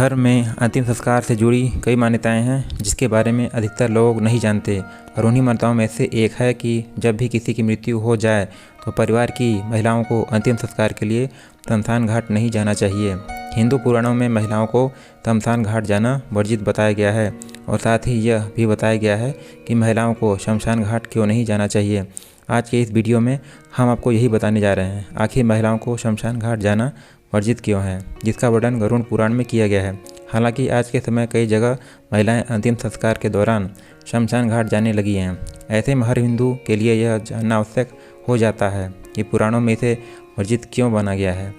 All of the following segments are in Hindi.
धर्म में अंतिम संस्कार से जुड़ी कई मान्यताएं हैं जिसके बारे में अधिकतर लोग नहीं जानते और उन्हीं मान्यताओं में से एक है कि जब भी किसी की मृत्यु हो जाए तो परिवार की महिलाओं को अंतिम संस्कार के लिए शमशान घाट नहीं जाना चाहिए। हिंदू पुराणों में महिलाओं को शमशान घाट जाना वर्जित बताया गया है और साथ ही यह भी बताया गया है कि महिलाओं को शमशान घाट क्यों नहीं जाना चाहिए। आज के इस वीडियो में हम आपको यही बताने जा रहे हैं आखिर महिलाओं को शमशान घाट जाना वर्जित क्यों है, जिसका वर्णन गरुड़ पुराण में किया गया है। हालांकि आज के समय कई जगह महिलाएं अंतिम संस्कार के दौरान शमशान घाट जाने लगी हैं। ऐसे में हर हिंदू के लिए यह जानना आवश्यक हो जाता है कि पुराणों में इसे वर्जित क्यों माना गया है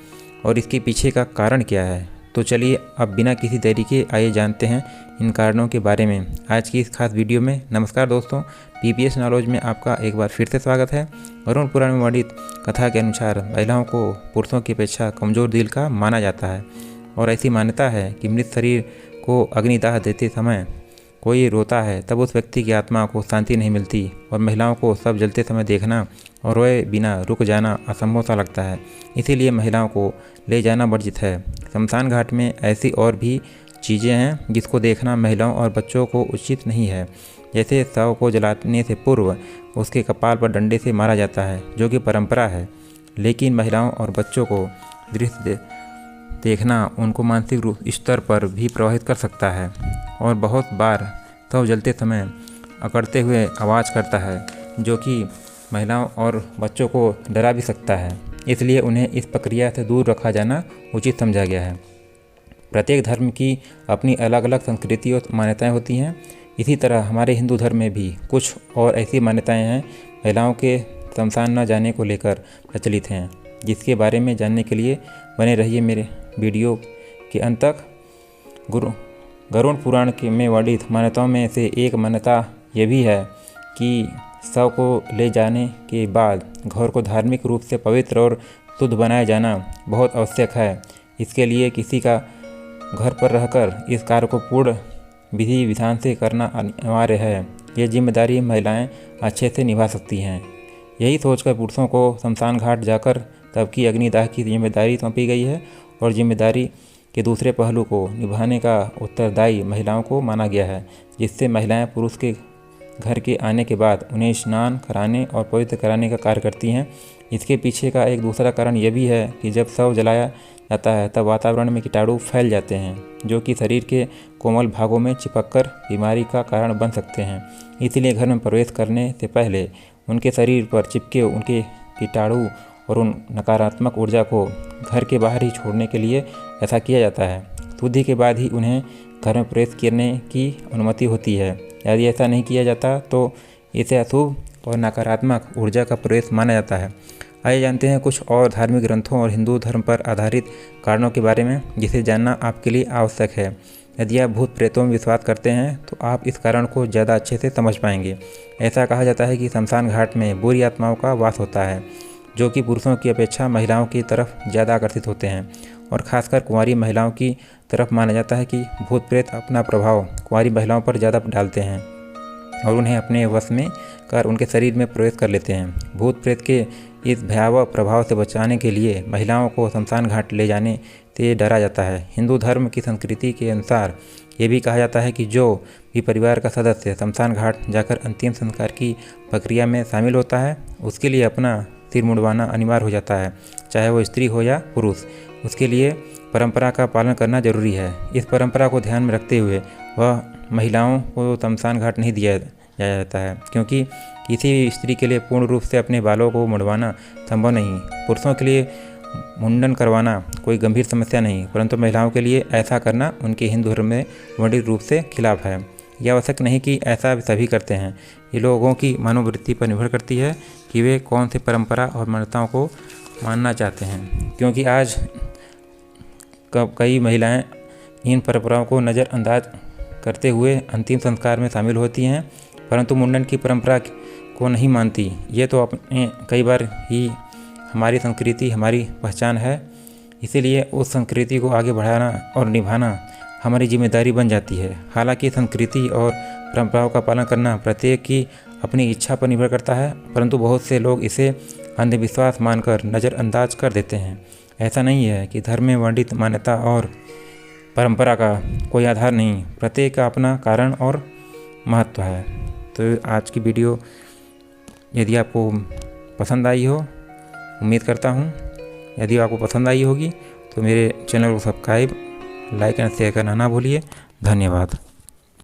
और इसके पीछे का कारण क्या है। तो चलिए अब बिना किसी देरी के आइए जानते हैं इन कारणों के बारे में आज की इस खास वीडियो में। नमस्कार दोस्तों, PPS नॉलेज में आपका एक बार फिर से स्वागत है। गरुड़ पुराण में वर्णित कथा के अनुसार महिलाओं को पुरुषों की अपेक्षा कमज़ोर दिल का माना जाता है और ऐसी मान्यता है कि मृत शरीर को अग्निदाह देते समय कोई रोता है तब उस व्यक्ति की आत्मा को शांति नहीं मिलती और महिलाओं को सब जलते समय देखना और रोए बिना रुक जाना असंभव सा लगता है। इसीलिए महिलाओं को ले जाना वर्जित है। शमशान घाट में ऐसी और भी चीज़ें हैं जिसको देखना महिलाओं और बच्चों को उचित नहीं है। जैसे शव को जलाने से पूर्व उसके कपाल पर डंडे से मारा जाता है, जो कि परंपरा है, लेकिन महिलाओं और बच्चों को दृश्य देखना उनको मानसिक स्तर पर भी प्रभावित कर सकता है और बहुत बार शव जलते समय अकड़ते हुए आवाज़ करता है, जो कि महिलाओं और बच्चों को डरा भी सकता है। इसलिए उन्हें इस प्रक्रिया से दूर रखा जाना उचित समझा गया है। प्रत्येक धर्म की अपनी अलग अलग संस्कृति और मान्यताएं होती हैं। इसी तरह हमारे हिंदू धर्म में भी कुछ और ऐसी मान्यताएं हैं महिलाओं के शमशान न जाने को लेकर प्रचलित हैं, जिसके बारे में जानने के लिए बने रहिए मेरे वीडियो के अंत तक। गरुड़ पुराण में वर्णित मान्यताओं में से एक मान्यता यह भी है कि शव को ले जाने के बाद घर को धार्मिक रूप से पवित्र और शुद्ध बनाया जाना बहुत आवश्यक है। इसके लिए किसी का घर पर रहकर इस कार्य को पूर्ण विधि विधान से करना अनिवार्य है। यह जिम्मेदारी महिलाएं अच्छे से निभा सकती हैं। यही सोचकर पुरुषों को शमशान घाट जाकर तब की अग्निदाह की जिम्मेदारी सौंपी गई है और जिम्मेदारी के दूसरे पहलू को निभाने का उत्तरदायी महिलाओं को माना गया है, जिससे महिलाएं पुरुष के घर के आने के बाद उन्हें स्नान कराने और पवित्र कराने का कार्य करती हैं। इसके पीछे का एक दूसरा कारण यह भी है कि जब शव जलाया जाता है तब वातावरण में कीटाणु फैल जाते हैं, जो कि शरीर के कोमल भागों में चिपककर बीमारी का कारण बन सकते हैं। इसलिए घर में प्रवेश करने से पहले उनके शरीर पर चिपके उनके कीटाणु और उन नकारात्मक ऊर्जा को घर के बाहर ही छोड़ने के लिए ऐसा किया जाता है। शुद्धि के बाद ही उन्हें घर में प्रवेश करने की अनुमति होती है। यदि ऐसा नहीं किया जाता तो इसे अशुभ और नकारात्मक ऊर्जा का प्रवेश माना जाता है। आइए जानते हैं कुछ और धार्मिक ग्रंथों और हिंदू धर्म पर आधारित कारणों के बारे में, जिसे जानना आपके लिए आवश्यक है। यदि आप भूत प्रेतों में विश्वास करते हैं तो आप इस कारण को ज़्यादा अच्छे से समझ पाएंगे। ऐसा कहा जाता है कि शमशान घाट में बुरी आत्माओं का वास होता है, जो कि पुरुषों की अपेक्षा महिलाओं की तरफ ज़्यादा आकर्षित होते हैं और ख़ासकर कुंवारी महिलाओं की तरफ माना जाता है कि भूत प्रेत अपना प्रभाव कुंवारी महिलाओं पर ज़्यादा डालते हैं और उन्हें अपने वश में कर उनके शरीर में प्रवेश कर लेते हैं। भूत प्रेत के इस भयावह प्रभाव से बचाने के लिए महिलाओं को शमशान घाट ले जाने से डरा जाता है। हिंदू धर्म की संस्कृति के अनुसार ये भी कहा जाता है कि जो भी परिवार का सदस्य शमशान घाट जाकर अंतिम संस्कार की प्रक्रिया में शामिल होता है, उसके लिए अपना सिर मुंडवाना अनिवार्य हो जाता है, चाहे वो स्त्री हो या पुरुष। उसके लिए परंपरा का पालन करना जरूरी है। इस परंपरा को ध्यान में रखते हुए वह महिलाओं को शमशान घाट नहीं दिया जाता है, क्योंकि किसी भी स्त्री के लिए पूर्ण रूप से अपने बालों को मुंडवाना संभव नहीं। पुरुषों के लिए मुंडन करवाना कोई गंभीर समस्या नहीं, परंतु महिलाओं के लिए ऐसा करना उनके हिंदू धर्म में वर्णित रूप से खिलाफ है। यह आवश्यक नहीं कि ऐसा सभी करते हैं। ये लोगों की मनोवृत्ति पर निर्भर करती है कि वे कौन सी परंपरा और मान्यताओं को मानना चाहते हैं, क्योंकि आज कई महिलाएं इन परंपराओं को नज़रअंदाज करते हुए अंतिम संस्कार में शामिल होती हैं, परंतु मुंडन की परंपरा को नहीं मानती। ये तो अपने कई बार ही हमारी संस्कृति हमारी पहचान है, इसीलिए उस संस्कृति को आगे बढ़ाना और निभाना हमारी जिम्मेदारी बन जाती है। हालांकि संस्कृति और परंपराओं का पालन करना प्रत्येक की अपनी इच्छा पर निर्भर करता है, परंतु बहुत से लोग इसे अंधविश्वास मानकर नज़रअंदाज कर देते हैं। ऐसा नहीं है कि धर्म में वर्णित मान्यता और परंपरा का कोई आधार नहीं, प्रत्येक का अपना कारण और महत्व है। तो आज की वीडियो यदि आपको पसंद आई हो, उम्मीद करता हूँ यदि आपको पसंद आई होगी तो मेरे चैनल को सब्सक्राइब, लाइक एंड शेयर करना ना भूलिए। धन्यवाद।